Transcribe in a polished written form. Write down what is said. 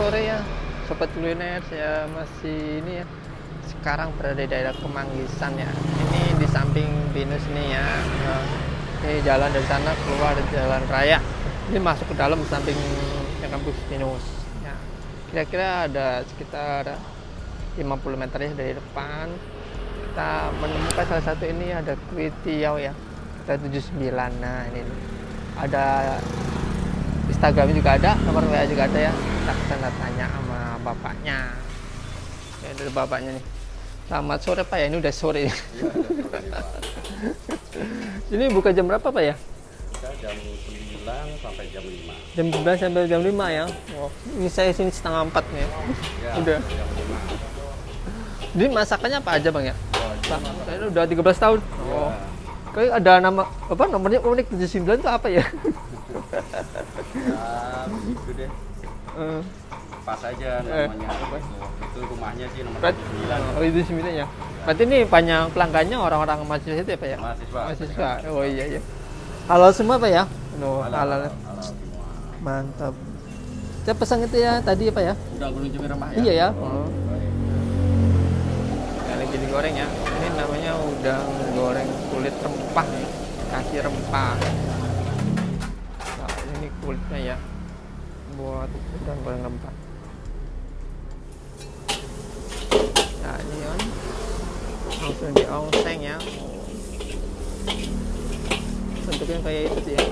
sore ya, sobat kuliner. Saya masih ini ya, sekarang berada di daerah Kemanggisan ya. Ini di samping Binus nih ya. Ini jalan dari sana keluar jalan raya. Ini masuk ke dalam samping kampus Binus. Ya. Kira-kira ada sekitar 50 meter ya dari depan. Kita menemukan salah satu ini ada Kue Tiaw ya. Kita 79. Nah ini ada Instagram juga ada, nomor WA juga ada ya. Kita kesana tanya sama bapaknya. Ya, dari bapaknya nih. Selamat sore Pak ya, ini udah sore ya. Iya, udah sore nih, Pak. Ini buka jam berapa Pak ya? Kita jam 9 sampai jam 5. Jam 9 sampai jam 5 ya. Oh, ini saya sini setengah 4 nih. Ya, Udah. jam 5. Ini masakannya apa aja Bang ya? Oh, Pak, ini udah 13 tahun. Oh. Kayak ada nama apa nomornya unik 79 itu apa ya? Ya, begitu deh. Pas aja namanya. Itu rumahnya sih nomor 9. Oh itu 9 ya. Berarti ini banyak pelanggannya orang-orang mahasiswa itu ya Pak ya? Mahasiswa. Mahasiswa. Oh iya iya. Halal semua Pak ya? Oh, Halal halal. semua. Mantap. Saya pesan itu ya tadi Pak ya? Udah gulung cumi rempah ya? Iya ya. Oh, baik. Ya, lagi digoreng ya. Ini namanya udang goreng kulit rempah nih. Kasih rempah. Nah, ini kulitnya ya. Buat udang goreng rempah. Nah, ini kan langsung diongseng ya. Bentuknya kayak itu sih ya.